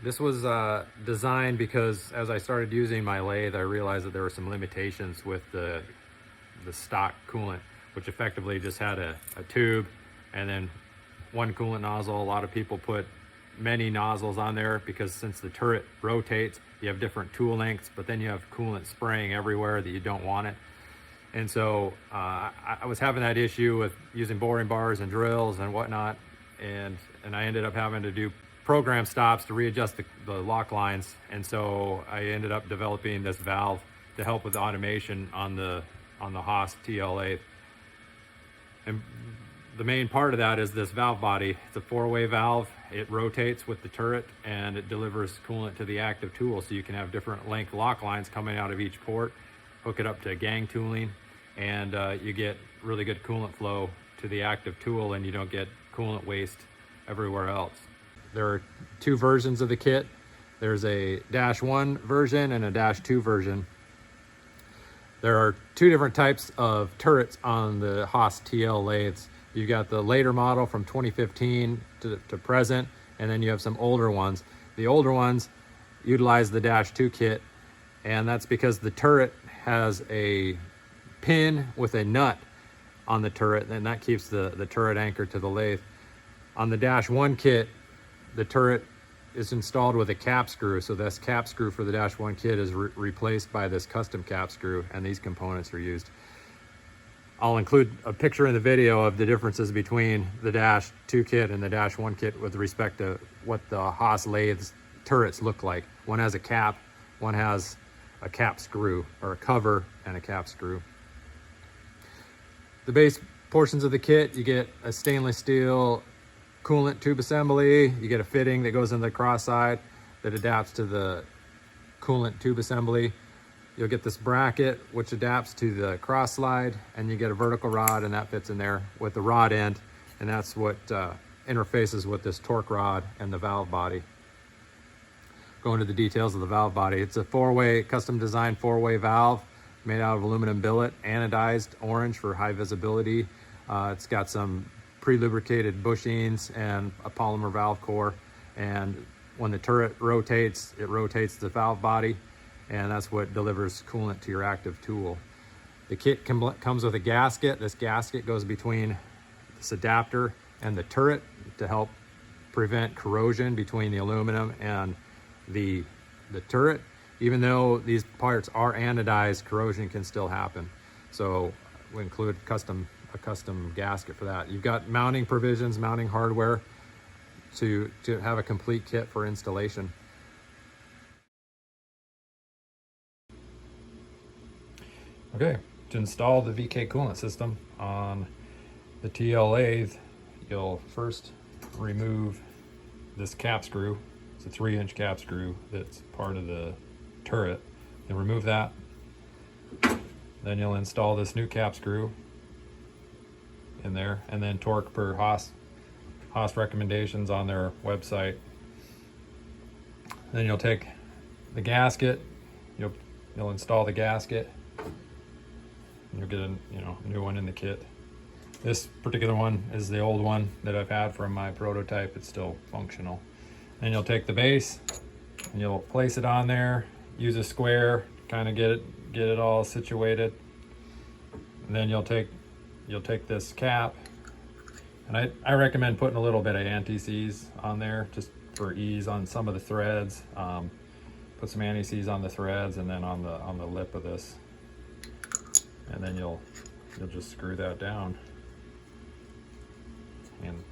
This was designed because as I started using my lathe, I realized that there were some limitations with the stock coolant, which effectively just had a tube and then one coolant nozzle. A lot of people put many nozzles on there because since the turret rotates, you have different tool lengths, but then you have coolant spraying everywhere that you don't want it. And so I was having that issue with using boring bars and drills and whatnot, and I ended up having to do program stops to readjust the lock lines. And so I ended up developing this valve to help with automation on the Haas TL lathe. And the main part of that is this valve body. It's a 4-way valve. It rotates with the turret and it delivers coolant to the active tool. So you can have different length lock lines coming out of each port, hook it up to gang tooling, and you get really good coolant flow to the active tool and you don't get coolant waste everywhere else. There are 2 versions of the kit. There's a -1 version and a -2 version. There are 2 different types of turrets on the Haas TL lathes. You got the later model from 2015 to present, and then you have some older ones. The older ones utilize the -2 kit, and that's because the turret has a pin with a nut on the turret, and that keeps the turret anchored to the lathe. On the -1 kit, the turret is installed with a cap screw, so this cap screw for the -1 kit is replaced by this custom cap screw, and these components are used. I'll include a picture in the video of the differences between the -2 kit and the -1 kit with respect to what the Haas lathes turrets look like. One has a cap, one has a cap screw, or a cover and a cap screw. The base portions of the kit, you get a stainless steel coolant tube assembly, you get a fitting that goes in the cross side that adapts to the coolant tube assembly. You'll get this bracket which adapts to the cross slide, and you get a vertical rod, and that fits in there with the rod end, and that's what interfaces with this torque rod and the valve body. Go into the details of the valve body. It's a 4-way, custom designed 4-way valve made out of aluminum billet, anodized orange for high visibility. It's got some pre-lubricated bushings and a polymer valve core, and when the turret rotates, it rotates the valve body, and that's what delivers coolant to your active tool. The kit comes with a gasket. This gasket goes between this adapter and the turret to help prevent corrosion between the aluminum and the turret. Even though these parts are anodized, corrosion can still happen. So we include a custom gasket for that. You've got mounting provisions, mounting hardware to have a complete kit for installation. Okay, to install the VK Coolant System on the TL lathe, you'll first remove this cap screw. It's a 3-inch cap screw that's part of the turret. You'll remove that. Then you'll install this new cap screw in there, and then torque per Haas recommendations on their website. Then you'll take the gasket, you'll install the gasket. You'll get a new one in the kit. This particular one is the old one that I've had from my prototype. It's still functional. Then you'll take the base and you'll place it on there. Use a square, kind of get it all situated. And then you'll take this cap, and I recommend putting a little bit of anti-seize on there just for ease on some of the threads. Put some anti-seize on the threads and then on the lip of this. And then you'll just screw that down, and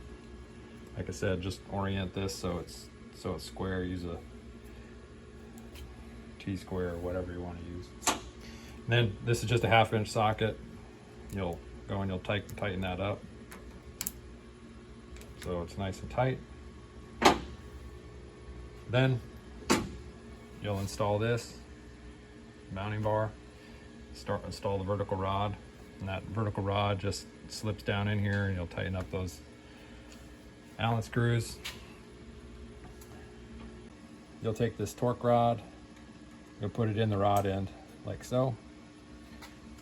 like I said, just orient this so it's square. Use a T-square or whatever you want to use. And then this is just a 1/2-inch socket. You'll go and you'll tighten that up so it's nice and tight. Then you'll install this mounting bar. Install the vertical rod, and that vertical rod just slips down in here, and you'll tighten up those Allen screws. You'll take this torque rod, you'll put it in the rod end like so,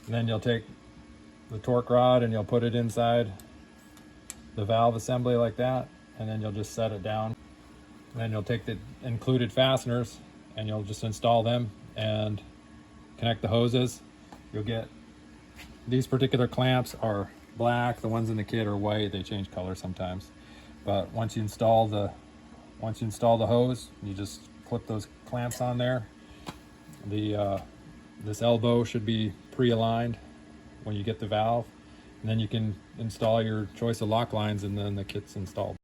and then you'll take the torque rod and you'll put it inside the valve assembly like that, and then you'll just set it down. Then you'll take the included fasteners and you'll just install them and connect the hoses. You'll get these particular clamps are black, the ones in the kit are white. They change color sometimes, but once you install the hose, you just clip those clamps on there. This elbow should be pre-aligned when you get the valve, and then you can install your choice of lock lines, and then the kit's installed.